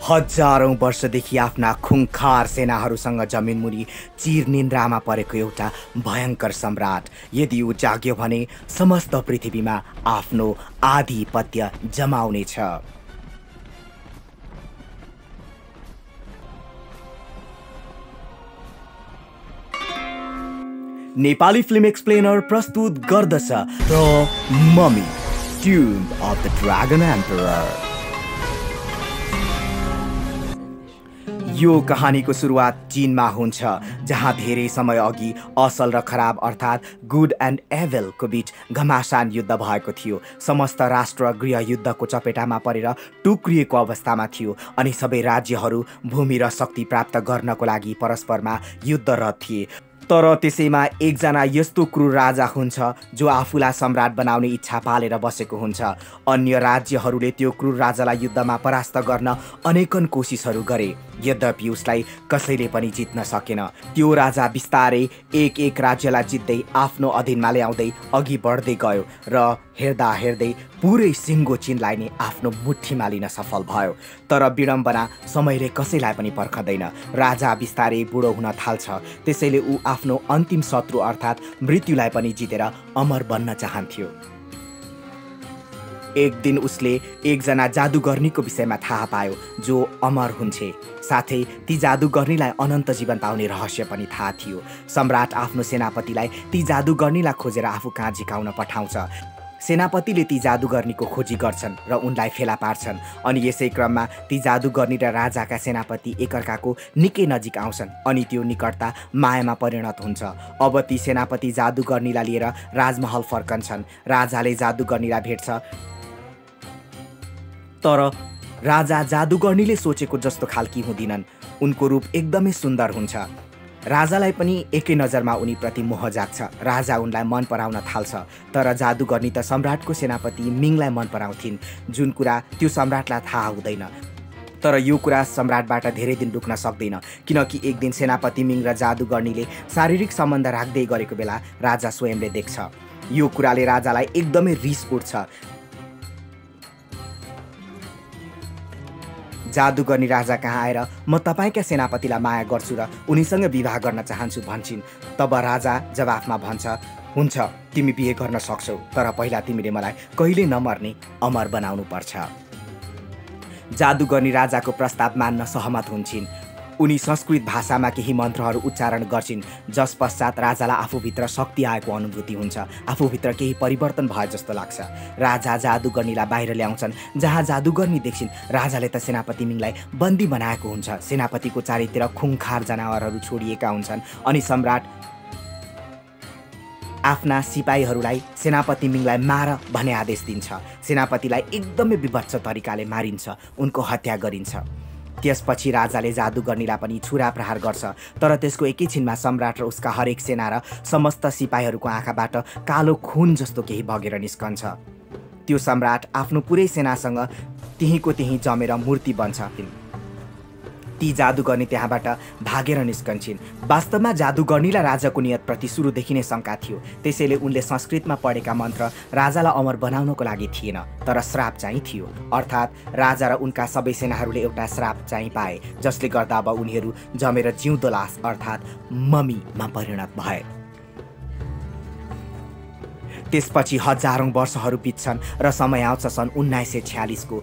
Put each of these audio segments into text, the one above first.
हजारौं वर्षदेखि आफ्ना खुङ्खार सेनाहरूसँग जमिनमुनि चिरनिन्द्रामा परेको एउटा भयङ्कर सम्राट यदि ऊ जाग्यो भने समस्त पृथ्वीमा आफ्नो आधिपत्य जमाउनेछ। नेपाली फिल्म एक्सप्लेनर प्रस्तुत गर्दछ the mummy tomb of the dragon emperor. यो कहानीको सुरुवात चीनमा हुन्छ, जहाँ धेरै समय अघि असल र खराब अर्थात् गुड एन्ड एभलको बीच घमासान युद्ध भएको थियो। समस्त राष्ट्र गृहयुद्धको चपेटामा परेर टुक्रिएको अवस्थामा थियो अनि सबै राज्यहरू भूमि र शक्ति प्राप्त गर्नको लागि परस्परमा युद्धरत थिए। तर त्यसैमा एकजना यस्तो क्रूर राजा हुन्छ जो आफूलाई सम्राट बनाउने इच्छा पालेर बसेको हुन्छ। अन्य राज्यहरूले त्यो क्रूर राजालाई युद्धमा परास्त गर्न अनेकन कोसिसहरू गरे, यद्यपि उसलाई कसैले पनि जित्न सकेन। त्यो राजा बिस्तारै एक एक राज्यलाई जित्दै आफ्नो अधीनमा ल्याउँदै अघि बढ्दै गयो र हेर्दा हेर्दै पुरै सिङ्गो चीनलाई नै आफ्नो मुठीमा लिन सफल भयो। तर विडम्बना समयले कसैलाई पनि पर्खँदैन। राजा बिस्तारै बुढो हुन थाल्छ, त्यसैले ऊ आफ्नो अन्तिम शत्रु अर्थात् मृत्युलाई पनि जितेर अमर बन्न चाहन्थ्यो। एक दिन उसले एकजना जादुगर्नीको विषयमा थाहा पायो जो अमर हुन्छे, साथै ती जादुगर्नीलाई अनन्त जीवन पाउने रहस्य पनि थाहा थियो। सम्राट आफ्नो सेनापतिलाई ती जादुगर्नीलाई खोजेर आफू कहाँ झिकाउन पठाउँछ। सेनापतिले ती जादुगर्नीको खोजी गर्छन् र उनलाई फेला पार्छन् अनि यसै क्रममा ती जादुगर्नी र राजाका सेनापति एकअर्काको निकै नजिक आउँछन् अनि त्यो निकटता मायामा परिणत हुन्छ। अब ती सेनापति जादुगर्नीलाई लिएर राजमहल फर्कन्छन्। राजाले जादुगर्नीलाई भेट्छ, तर राजा जादुगर्नीले सोचेको जस्तो खालकी हुँदिनन्। उनको रूप एकदमै सुन्दर हुन्छ। राजालाई पनि एकै नजरमा उनीप्रति मोह जाग्छ। राजा उनलाई मन पराउन थाल्छ, तर जादुगर्नी त सम्राटको सेनापति मिङलाई मन पराउँथिन्, जुन कुरा त्यो सम्राटलाई थाहा हुँदैन। तर यो कुरा सम्राटबाट धेरै दिन लुक्न सक्दैन, किनकि एक दिन सेनापति मिङ र जादुगर्नीले शारीरिक सम्बन्ध राख्दै गरेको बेला राजा स्वयंले देख्छ। यो कुराले राजालाई एकदमै रिस उठ्छ। जादुगर्नी राजा कहाँ आएर म तपाईँका सेनापतिलाई माया गर्छु र उनीसँग विवाह गर्न चाहन्छु भन्छन्। तब राजा जवाफमा भन्छ, हुन्छ, तिमी बिहे गर्न सक्छौ, तर पहिला तिमीले मलाई कहिले नमर्ने अमर बनाउनु पर्छ। जादुगर्नी राजाको प्रस्ताव मान्न सहमत हुन्छन्। उनी संस्कृत भाषामा केही मन्त्रहरू उच्चारण गर्छिन्, जस पश्चात राजालाई आफूभित्र शक्ति आएको अनुभूति हुन्छ। आफूभित्र केही परिवर्तन भए जस्तो लाग्छ। राजा जादुगर्नीलाई बाहिर ल्याउँछन्, जहाँ जादुगर्नी देख्छिन् राजाले त सेनापति मिङलाई बन्दी बनाएको हुन्छ। सेनापतिको चारैतिर खुङ्खार जनावरहरू छोडिएका हुन्छन् अनि सम्राट आफ्ना सिपाहीहरूलाई सेनापति मिङलाई मार भन्ने आदेश दिन्छ। सेनापतिलाई एकदमै विभत्स तरिकाले मारिन्छ, उनको हत्या गरिन्छ। त्यसपछि राजाले जादुगर्नीलाई पनि छुरा प्रहार गर्छ, तर त्यसको एकैछिनमा सम्राट र उसका हरेक सेना र समस्त सिपाहीहरूको आँखाबाट कालो खुन जस्तो केही बगेर निस्कन्छ। त्यो सम्राट आफ्नो पुरै सेनासँग त्यहीँको त्यहीँ जमेर मूर्ति बन्छ। ती जादुगर्नी त्यहाँबाट भागेर निस्कन्छन्। वास्तवमा जादुगर्नीलाई राजाको नियतप्रति सुरुदेखि नै शङ्का थियो, त्यसैले उनले संस्कृतमा पढेका मन्त्र राजालाई अमर बनाउनको लागि थिएन, तर श्राप चाहिँ थियो। अर्थात् राजा र उनका सबै सेनाहरूले एउटा श्राप चाहिँ पाए, जसले गर्दा अब उनीहरू जमेर जिउँदो लास अर्थात् ममीमा परिणत भए। त्यसपछि हजारौं वर्षहरू बित्छन् र समय आउँछ सन् 1946 को।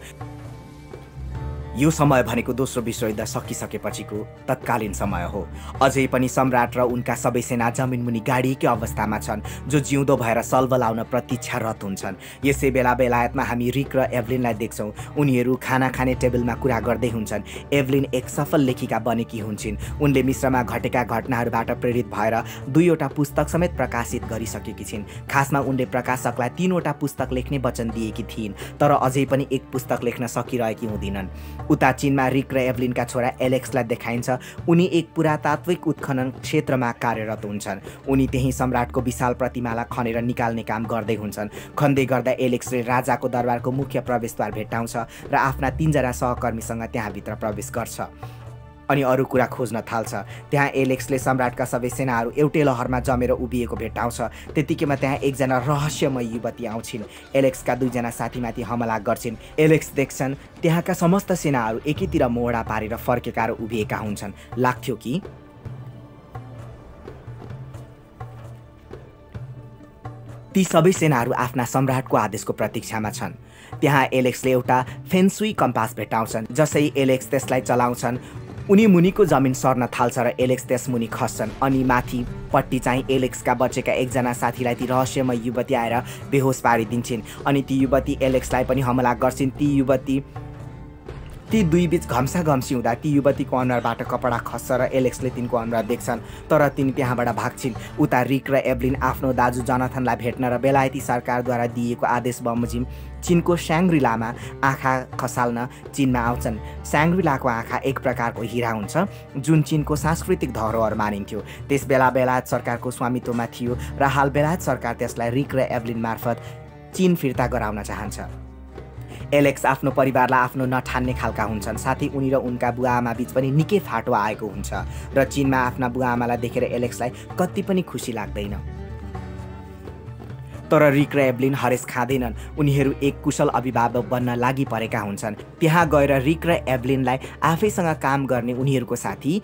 यो समय भनेको दोस्रो विश्वयुद्ध सकिसकेपछिको तत्कालीन समय हो। अझै पनि सम्राट र उनका सबै सेना जमिनमुनि गाडिएकै अवस्थामा छन्, जो जिउँदो भएर सल्भ लाउन प्रतीक्षारत हुन्छन्। यसै बेला बेलायतमा हामी रिक र एभलिनलाई देख्छौँ। उनीहरू खाना खाने टेबलमा कुरा गर्दै हुन्छन्। एभलिन एक सफल लेखिका बनेकी हुन्छन्। उनले मिश्रमा घटेका घटनाहरूबाट प्रेरित भएर 2वटा पुस्तक समेत प्रकाशित गरिसकेकी छिन्। खासमा उनले प्रकाशकलाई 3वटा पुस्तक लेख्ने वचन दिएकी थिइन्, तर अझै पनि एक पुस्तक लेख्न सकिरहेकी हुँदिनन्। उता चीनमा रिक र एभलिनका छोरा एलेक्सलाई देखाइन्छ। उनी एक पुरातात्विक उत्खनन क्षेत्रमा कार्यरत हुन्छन्। उनी त्यही सम्राटको विशाल प्रतिमालाई खनेर निकाल्ने काम गर्दै हुन्छन्। खन्दै गर्दा एलेक्सले राजाको दरबारको मुख्य प्रवेशद्वार भेट्टाउँछ र आफ्ना 3जना सहकर्मीसँग त्यहाँभित्र प्रवेश गर्छ। अनि अरू कुरा खोज्न थाल्छ। त्यहाँ एलेक्सले सम्राटका सबै सेनाहरू एउटै लहरमा जमेर उभिएको भेट्टाउँछ। त्यतिकैमा त्यहाँ एकजना रहस्यमय युवती आउँछिन्। एलेक्सका दुईजना साथीमाथि हमला गर्छिन्। एलेक्स देख्छन् त्यहाँका समस्त सेनाहरू एकीतिर मोहडा पारेर फर्केका र उभिएका हुन्छन्। लाग्थ्यो कि ती सबै सेनाहरू आफ्ना सम्राटको आदेशको प्रतीक्षामा छन्। त्यहाँ एलेक्सले एउटा फेन्सुई कम्पास भेट्टाउँछन्। जसै एलेक्स त्यसलाई चलाउँछन् उनी मुनिको जमिन सर्न थाल्छ र एलेक्स त्यस मुनि खस्छन्। अनि माथिपट्टि चाहिँ एलेक्सका बचेका एकजना साथीलाई ती रहस्यमय युवती आएर बेहोस पारिदिन्छन्। अनि ती युवती एलेक्सलाई पनि हमला गर्छिन्। ती दुई बीच घम्साघम्सी हुँदा ती युवतीको अनुहारबाट कपडा खस्छ र एलेक्सले तिनको अनुहार देख्छन्। तर तिनी त्यहाँबाट भाग्छिन्। उता रिक र एभलिन आफ्नो दाजु जोनाथनलाई भेट्न र बेलायती सरकारद्वारा दिएको आदेश बमोजिम चीनको स्याङ्ग्रिलामा आँखा खसाल्न चीनमा आउँछन्। स्याङ्ग्रिलाको आँखा एक प्रकारको हिरा हुन्छ जुन चीनको सांस्कृतिक धरोहर मानिन्थ्यो। त्यस बेला बेलायत सरकारको स्वामित्वमा थियो र हाल बेलायत सरकार त्यसलाई रिक र एभलिन मार्फत चीन फिर्ता गराउन चाहन्छ। एलेक्स आफ्नो परिवारलाई आफ्नो नठान्ने खालका हुन्छन्। साथै उनी र उनका बुवाआमा बीच पनि निकै फाटो आएको हुन्छ र चीनमा आफ्ना बुवाआमालाई देखेर एलेक्सलाई कति पनि खुसी लाग्दैन। तर रिक र एभलिन हरेस खाँदैनन्। उनीहरू एक कुशल अभिभावक बन्न लागि परेका हुन्छन्। त्यहाँ गएर रिक र एभलिनलाई आफैसँग काम गर्ने उनीहरूको साथी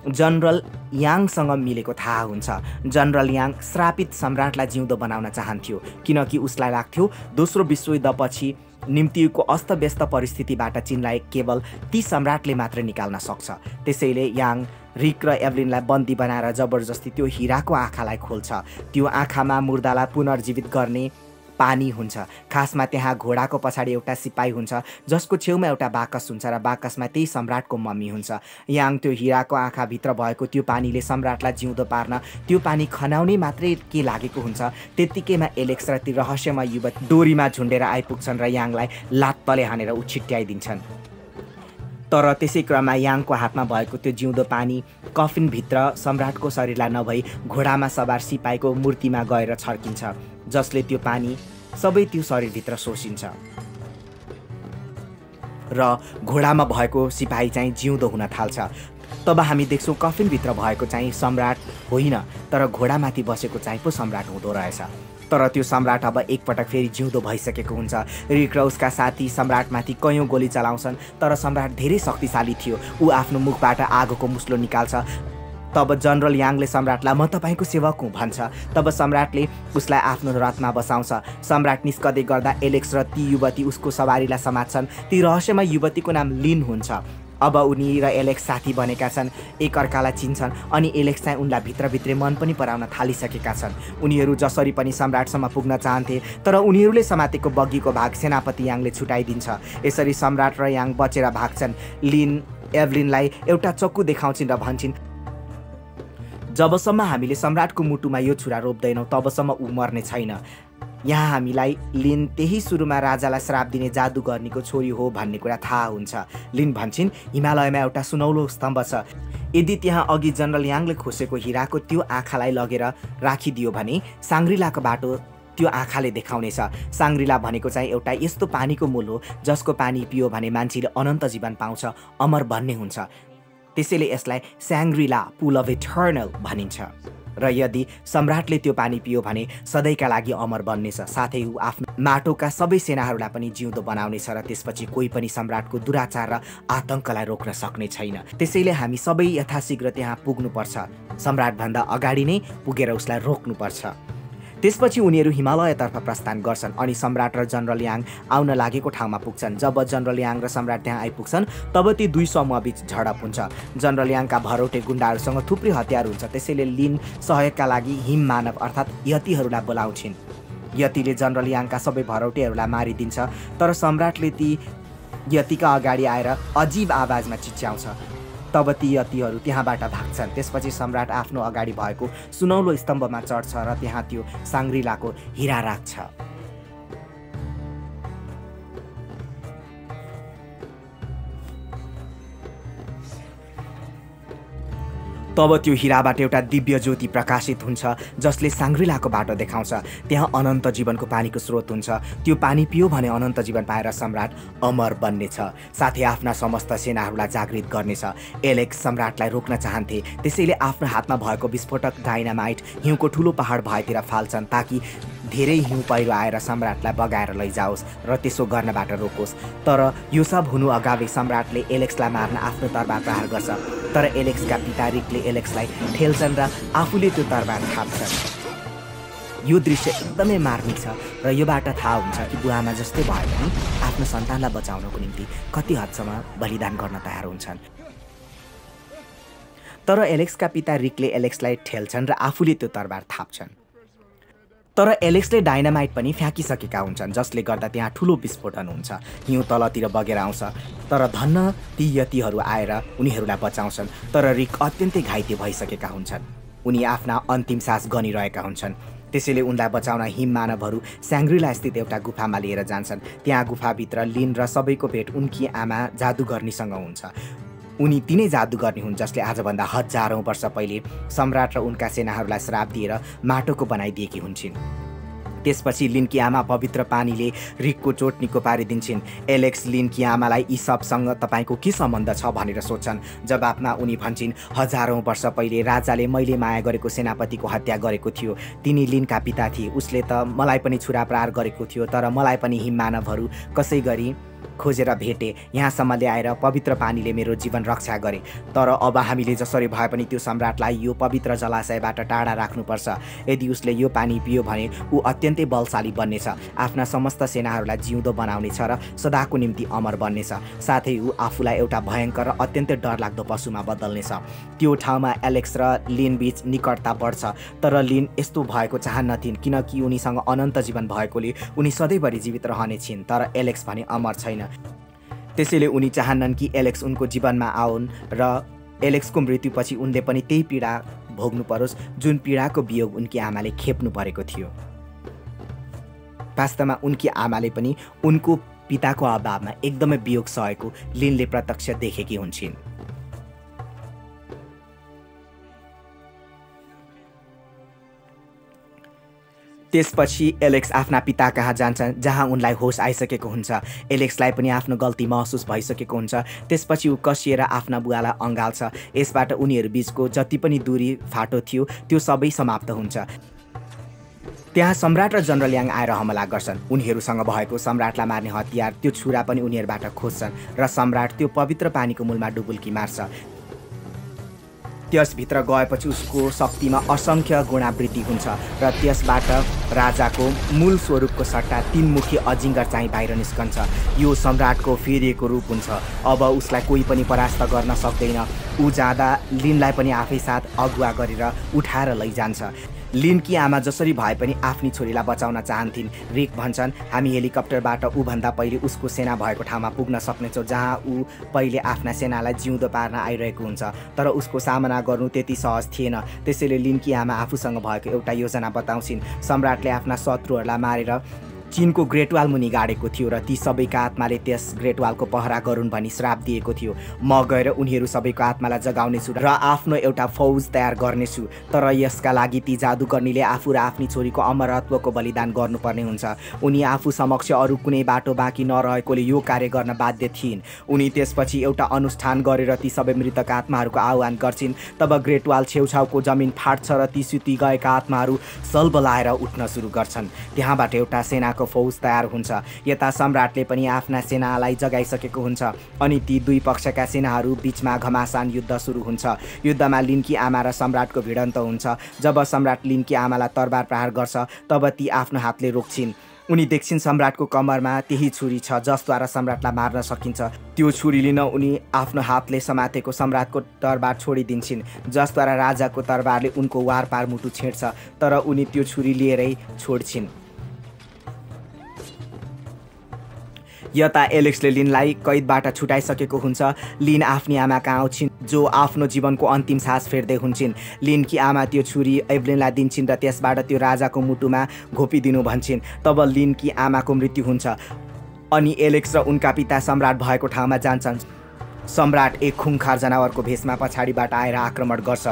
जनरल याङसँग मिलेको थाहा हुन्छ। जनरल याङ श्रापित सम्राटलाई जिउँदो बनाउन चाहन्थ्यो किनकि उसलाई लाग्थ्यो दोस्रो विश्वयुद्धपछि निम्तिएको अस्तव्यस्त परिस्थितिबाट चीनलाई केवल ती सम्राटले मात्र निकाल्न सक्छ। त्यसैले याङ रिक र एभलिनलाई बन्दी बनाएर जबरजस्ती त्यो हिराको आँखालाई खोल्छ। त्यो आँखामा मुर्दालाई पुनर्जीवित गर्ने पानी हुन्छ। खासमा त्यहाँ घोडाको पछाडि एउटा सिपाही हुन्छ जसको छेउमा एउटा बाकस हुन्छ र बाकसमा त्यही सम्राटको मम्मी हुन्छ। याङ त्यो हिराको आँखाभित्र भएको त्यो पानीले सम्राटलाई जिउँदो पार्न त्यो पानी खनाउने मात्रै के लागेको हुन्छ। त्यत्तिकैमा एलेक्स र ती रहस्यमय युवती डोरीमा झुन्डेर आइपुग्छन् र याङलाई लात्तले हानेर उछिट्याइदिन्छन्। तर त्यसै क्रममा याङको हातमा भएको त्यो जिउँदो पानी कफिनभित्र सम्राटको शरीरलाई नभई घोडामा सवार सिपाहीको मूर्तिमा गएर छर्किन्छ जसले त्यो पानी सबै त्यो शरीरभित्र शोषिन्छ र घोडामा भएको सिपाही चाहिँ जिउँदो हुन थाल्छ। तब हामी देख्छौँ कफिनभित्र भएको चाहिँ सम्राट होइन तर घोडामाथि बसेको चाहिँ पो सम्राट हुँदो रहेछ। तर त्यो सम्राट अब एकपटक फेरि जिउँदो भइसकेको हुन्छ। रिक र उसका साथी सम्राटमाथि कयौँ गोली चलाउँछन् तर सम्राट धेरै शक्तिशाली थियो। ऊ आफ्नो मुखबाट आगोको मुस्लो निकाल्छ। तब जनरल याङले सम्राटलाई म तपाईँको सेवक हुँ भन्छ। तब सम्राटले उसलाई आफ्नो रथमा बसाउँछ। सम्राट निस्कदै गर्दा एलेक्स र ती युवती उसको सवारीलाई समात्छन्। ती रहस्यमय युवतीको नाम लिन हुन्छ। अब उनी र एलेक्स साथी बनेका छन्, एकअर्कालाई चिन्छन् अनि एलेक्स चाहिँ उनलाई भित्रभित्रै मन पनि पराउन थालिसकेका छन्। उनीहरू जसरी पनि सम्राटसम्म पुग्न चाहन्थे तर उनीहरूले समातेको बग्गीको भाग सेनापति याङले छुटाइदिन्छ। यसरी सम्राट र याङ बचेर भाग्छन्। लिन एभलिनलाई एउटा चक्कु देखाउँछिन् र भन्छन् जबसम्म हामीले सम्राटको मुटुमा यो छुरा रोप्दैनौँ तबसम्म ऊ मर्ने छैन। यहाँ हामीलाई लिन त्यही सुरुमा राजालाई श्राप दिने जादुगर्नीको छोरी हो भन्ने कुरा थाहा हुन्छ। लिन भन्छन् हिमालयमा एउटा सुनौलो स्तम्भ छ। यदि त्यहाँ अघि जनरल याङले खोसेको हिराको त्यो आँखालाई लगेर राखिदियो भने साङ्ग्रिलाको बाटो त्यो आँखाले देखाउनेछ। साङ्ग्रिला भनेको चाहिँ एउटा यस्तो पानीको मूल हो जसको पानी पियो भने मान्छेले अनन्त जीवन पाउँछ, अमर भन्ने हुन्छ। त्यसैले यसलाई स्याङ्ग्रिला पुल अफ इटर्नल भनिन्छ। र यदि सम्राटले त्यो पानी पियो भने सधैँका लागि अमर बन्नेछ। साथै ऊ आफ्नो माटोका सबै सेनाहरूलाई पनि जिउँदो बनाउनेछ र त्यसपछि कोही पनि सम्राटको दुराचार र आतङ्कलाई रोक्न सक्ने छैन। त्यसैले हामी सबै यथाशीघ्र त्यहाँ पुग्नुपर्छ। सम्राटभन्दा अगाडि नै पुगेर उसलाई रोक्नुपर्छ। त्यसपछि उनीहरू हिमालयतर्फ प्रस्थान गर्छन् अनि सम्राट र जनरल याङ आउन लागेको ठाउँमा पुग्छन्। जब जनरल याङ र सम्राट त्यहाँ आइपुग्छन् तब ती दुई समूहबीच झडप हुन्छ। जनरल याङका भरौटे गुण्डाहरूसँग थुप्रै हतियार हुन्छ। त्यसैले लिन सहयोगका लागि हिम मानव अर्थात् यतिहरूलाई बोलाउँछिन्। यतिले जनरल याङका सबै भरौटेहरूलाई मारिदिन्छ तर सम्राटले ती यतिका अगाडि आएर अजीब आवाजमा चिच्याउँछ। तब ती यतिहरू त्यहाँबाट भाग्छन्। त्यसपछि सम्राट आफ्नो अगाडि भएको सुनौलो स्तम्भमा चढ्छ र त्यहाँ त्यो साङ्ग्रिलाको हिरा राख्छ। तब त्यो हिराबाट एउटा दिव्य ज्योति प्रकाशित हुन्छ जसले साङ्ग्रिलाको बाटो देखाउँछ। त्यहाँ अनन्त जीवनको पानीको स्रोत हुन्छ। त्यो पानी पियो भने अनन्त जीवन पाएर सम्राट अमर बन्नेछ, साथै आफ्ना समस्त सेनाहरूलाई जागृत गर्नेछ। एलेक्स सम्राटलाई रोक्न चाहन्थे, त्यसैले आफ्नो हातमा भएको विस्फोटक डाइनामाइट हिउँको ठुलो पहाड भएतिर फाल्छन् ताकि धेरै हिउँ पहिरो आएर सम्राटलाई बगाएर लैजाओस् र त्यसो गर्नबाट रोकोस्। तर यो सब हुनु अगावै सम्राटले एलेक्सलाई मार्न आफ्नो तरबार प्रहार गर्छ, तर एलेक्सका पिता रिकले एलेक्सलाई ठेल्छन् र आफूले त्यो तरबार थाप्छन्। यो दृश्य एकदमै मार्मिक छ र योबाट थाहा हुन्छ कि बुवामा जस्तै भए पनि आफ्नो सन्तानलाई बचाउनको निम्ति कति हदसम्म बलिदान गर्न तयार हुन्छन्। तर एलेक्सका पिता रिकले एलेक्सलाई ठेल्छन् र आफूले त्यो तरबार थाप्छन्। तर एलेक्सले डाइनामाइट पनि फ्याँकिसकेका हुन्छन्, जसले गर्दा त्यहाँ ठुलो विस्फोटन हुन्छ। हिउँ तलतिर बगेर आउँछ, तर धन्न ती यतिहरू आएर उनीहरूलाई बचाउँछन्। तर रिक अत्यन्तै घाइते भइसकेका हुन्छन्। उनी आफ्ना अन्तिम सास गनिरहेका हुन्छन्। त्यसैले उनलाई बचाउन हिम मानवहरू स्याङ्ग्रिला स्थित एउटा गुफामा लिएर जान्छन्। त्यहाँ गुफाभित्र लिन र सबैको भेट उनकी आमा जादुगर्नीसँग हुन्छ। उनी तिनै जादुगर्नी हुन् जसले आजभन्दा हजारौँ वर्ष पहिले सम्राट र उनका सेनाहरूलाई श्राप दिएर माटोको बनाइदिएकी हुन्छन्। त्यसपछि लिनकी आमा पवित्र पानीले रिकको चोट निको पारिदिन्छन्। एलेक्स लिनकी आमालाई यी सबसँग तपाईँको के सम्बन्ध छ भनेर सोध्छन्। जवाफमा उनी भन्छन्, हजारौँ वर्ष पहिले राजाले मैले माया गरेको सेनापतिको हत्या गरेको थियो। तिनी लिनका पिता थिए। उसले त मलाई पनि छुरा प्रहार गरेको थियो, तर मलाई पनि हिम मानवहरू कसै गरी खोजेर भेटे। यहाँसम्म ल्याएर पवित्र पानीले मेरो जीवन रक्षा गरे। तर अब हामीले जसरी भए पनि त्यो सम्राटलाई यो पवित्र जलाशयबाट टाढा राख्नुपर्छ। यदि उसले यो पानी पियो भने ऊ अत्यन्तै बलशाली बन्नेछ, आफ्ना समस्त सेनाहरूलाई जिउँदो बनाउनेछ र सदाको निम्ति अमर बन्नेछ। साथै ऊ आफूलाई एउटा भयङ्कर र अत्यन्तै डरलाग्दो पशुमा बदल्नेछ। त्यो ठाउँमा एलेक्स र लिन बीच निकटता बढ्छ, तर लिन यस्तो भएको चाहन्नथिन् किनकि उनीसँग अनन्त जीवन भएकोले उनी सधैँभरि जीवित रहने छिन्। तर एलेक्स भने अमर छैन, त्यसैले उनी चाहन्नन् कि एलेक्स उनको जीवनमा आउन् र एलेक्सको मृत्युपछि उनले पनि त्यही पीडा भोग्नु परोस् जुन पीडाको वियोग उनकी आमाले खेप्नु परेको थियो। वास्तवमा उनकी आमाले पनि उनको पिताको अभावमा एकदमै वियोग सहेको लिनले प्रत्यक्ष देखेकी हुन्छन्। त्यसपछि एलेक्स आफ्ना पिता कहाँ जान्छन्, जहाँ उनलाई होस आइसकेको हुन्छ। एलेक्सलाई पनि आफ्नो गल्ती महसुस भइसकेको हुन्छ। त्यसपछि ऊ कसिएर आफ्ना बुवालाई अँगाल्छ। यसबाट उनीहरू बीचको जति पनि दूरी फाटो थियो त्यो सबै समाप्त हुन्छ। त्यहाँ सम्राट र जनरल याङ आएर हमला गर्छन्। उनीहरूसँग भएको सम्राटलाई मार्ने हतियार त्यो छुरा पनि उनीहरूबाट खोज्छन् र सम्राट त्यो पवित्र पानीको मूलमा डुबुल्की मार्छ। त्यसभित्र गएपछि उसको शक्तिमा असङ्ख्य गुणावृद्धि हुन्छ र त्यसबाट राजाको मूल स्वरूपको सट्टा तीनमुखी अजिङ्गर चाहिँ बाहिर निस्कन्छ। यो सम्राटको फेरिएको रूप हुन्छ। अब उसलाई कोही पनि परास्त गर्न सक्दैन। ऊ जाँदा लिनलाई पनि आफै साथ अगुवा गरेर उठाएर लैजान्छ। लिनकी आमा जसरी भए पनि आफ्नी छोरीलाई बचाउन चाहन्थिन्। रिक भन्छन्, हामी हेलिकप्टरबाट ऊभन्दा पहिले उसको सेना भएको ठाउँमा पुग्न सक्नेछौँ, जहाँ ऊ पहिले आफ्ना सेनालाई जिउँदो पार्न आइरहेको हुन्छ। तर उसको सामना गर्नु त्यति सहज थिएन। त्यसैले लिनकी आमा आफूसँग भएको एउटा योजना बताउँछिन्। सम्राटले आफ्ना शत्रुहरूलाई मारेर चीनको ग्रेट वाल मुनि गाडेको थियो र ती सबैका आत्माले त्यस ग्रेट वालको पहरा गरून् भनी श्राप दिएको थियो। म गएर उनीहरू सबैको आत्मालाई जगाउनेछु र आफ्नो एउटा फौज तयार गर्नेछु। तर यसका लागि ती जादुगर्नीले आफू र आफ्नी छोरीको अमरत्वको बलिदान गर्नुपर्ने हुन्छ। उनी आफू समक्ष अरू कुनै बाटो बाँकी नरहेकोले यो कार्य गर्न बाध्य थिइन्। उनी त्यसपछि एउटा अनुष्ठान गरेर ती सबै मृतक आत्माहरूको आह्वान गर्छिन्। तब ग्रेट वाल छेउछाउको जमिन फाट्छ र ती सुति गएका आत्माहरू सलबलाएर उठ्न सुरु गर्छन्। त्यहाँबाट एउटा सेनाको फौज तयार हुन्छ। यता सम्राटले पनि आफ्ना सेनालाई जगाइसकेको हुन्छ अनि ती दुई पक्षका सेनाहरू बीचमा घमासान युद्ध सुरु हुन्छ। युद्धमा लिनकी आमा र सम्राटको भिडन्त हुन्छ। जब सम्राट लिनकी आमालाई तरबार प्रहार गर्छ तब ती आफ्नो हातले रोक्छिन्। उनी देख्छिन् सम्राटको कम्मरमा त्यही छुरी छ जसद्वारा सम्राटलाई मार्न सकिन्छ। त्यो छुरी लिन उनी आफ्नो हातले समातेको सम्राटको तरबार छोडिदिन्छन्, जसद्वारा राजाको तरबारले उनको वारपार मुटु छेड्छ। तर उनी त्यो छुरी लिएरै छोड्छिन्। यता एलेक्सले लिनलाई कैदबाट छुटाइसकेको हुन्छ। लिन आफ्नी आमा कहाँ आउँछिन् जो आफ्नो जीवनको अन्तिम सास फेर्दै हुन्छन्। लिनकी आमा त्यो छुरी एभलिनलाई दिन्छन् र त्यसबाट त्यो राजाको मुटुमा घोपिदिनु भन्छन्। तब लिनकी आमाको मृत्यु हुन्छ अनि एलेक्स र उनका पिता सम्राट भएको ठाउँमा जान्छन्। सम्राट एक खुङखार जनावरको भेषमा पछाडिबाट आएर आक्रमण गर्छ।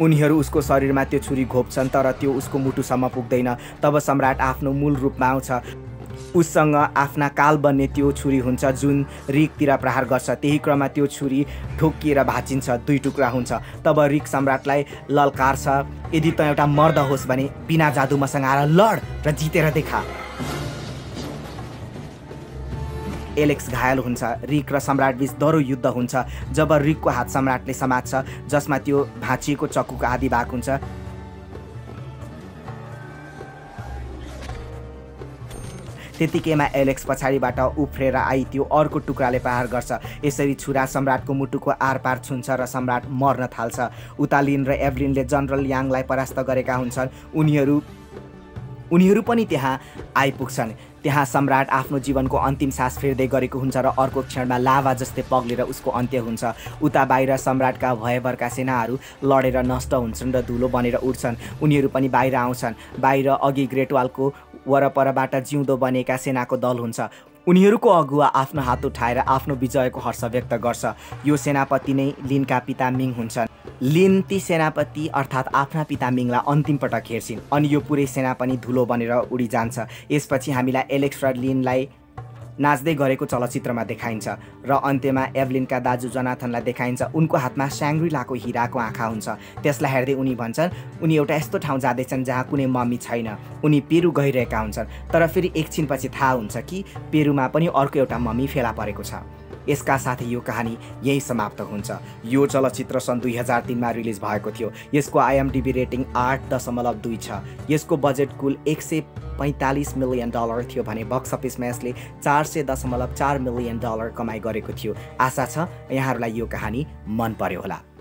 उनीहरू उसको शरीरमा त्यो छुरी घोप्छन् तर त्यो उसको मुटुसम्म पुग्दैन। तब सम्राट आफ्नो मूल रूपमा आउँछ। उससँग आफ्ना काल बन्ने त्यो छुरी हुन्छ जुन रिकतिर प्रहार गर्छ। त्यही क्रममा त्यो छुरी ठोकिएर भाँचिन्छ, 2 टुक्रा हुन्छ। तब रिक सम्राटलाई ललकार्छ, यदि त एउटा मर्द होस् भने बिना जादु मसँग आएर लड र जितेर देखा। एलेक्स घायल हुन्छ। रिक र सम्राट बीच दह्रो युद्ध हुन्छ। जब रिकको हात सम्राटले समात्छ जसमा त्यो भाँचिएको चक्कुको आदि भाग हुन्छ, त्यतिकैमा एलेक्स पछाडिबाट उफ्रेर आई त्यो अर्को टुक्राले प्रहार गर्छ। यसरी छुरा सम्राटको मुटुको आरपार छुन्छ र सम्राट मर्न थाल्छ। उता लिन र एभलिनले जनरल याङलाई परास्त गरेका हुन्छन्। उनीहरू पनि त्यहाँ आइपुग्छन्। त्यहाँ सम्राट आफ्नो जीवनको अन्तिम सास फेर्दै गरेको हुन्छ र अर्को क्षणमा लाभा जस्तै पग्लेर उसको अन्त्य हुन्छ। उता बाहिर सम्राटका भयभरका सेनाहरू लडेर नष्ट हुन्छन् र धुलो बनेर उड्छन्। उनीहरू पनि बाहिर आउँछन्। बाहिर अघि ग्रेट वालको वरपरबाट जिउँदो बनेका सेनाको दल हुन्छ। उनीहरूको अगुवा आफ्नो हात उठाएर आफ्नो विजयको हर्ष व्यक्त गर्छ। यो सेनापति नै लिनका पिता मिङ हुन्छन्। लिन ती सेनापति अर्थात् आफ्ना पिता मिङलाई अन्तिम पटक हेर्छिन् अनि यो पुरै सेना पनि धुलो बनेर उडी जान्छ। यसपछि हामीलाई एलेक्स र लिनलाई नाच्दै गरेको चलचित्रमा देखाइन्छ र अन्त्यमा एभलिनका दाजु जोनाथनलाई देखाइन्छ। उनको हातमा स्याङ्ग्रिलाको हिराको आँखा हुन्छ। त्यसलाई हेर्दै उनी भन्छन् उनी एउटा यस्तो ठाउँ जाँदैछन् जहाँ कुनै मम्मी छैन। उनी पेरु गइरहेका हुन्छन् तर फेरि एकछिनपछि थाहा हुन्छ कि पेरुमा पनि अर्को एउटा मम्मी फेला परेको छ। यसका साथै यो कहानी यही समाप्त हुन्छ। यो चलचित्र सन् 2003 मा रिलिज भएको थियो। यसको IMDb रेटिङ 8.2 छ। यसको बजेट कुल $145 मिलियन थियो भने बक्स अफिसमा यसले $400.4 मिलियन कमाइ गरेको थियो। आशा छ यहाँहरूलाई यो कहानी मन पर्यो होला।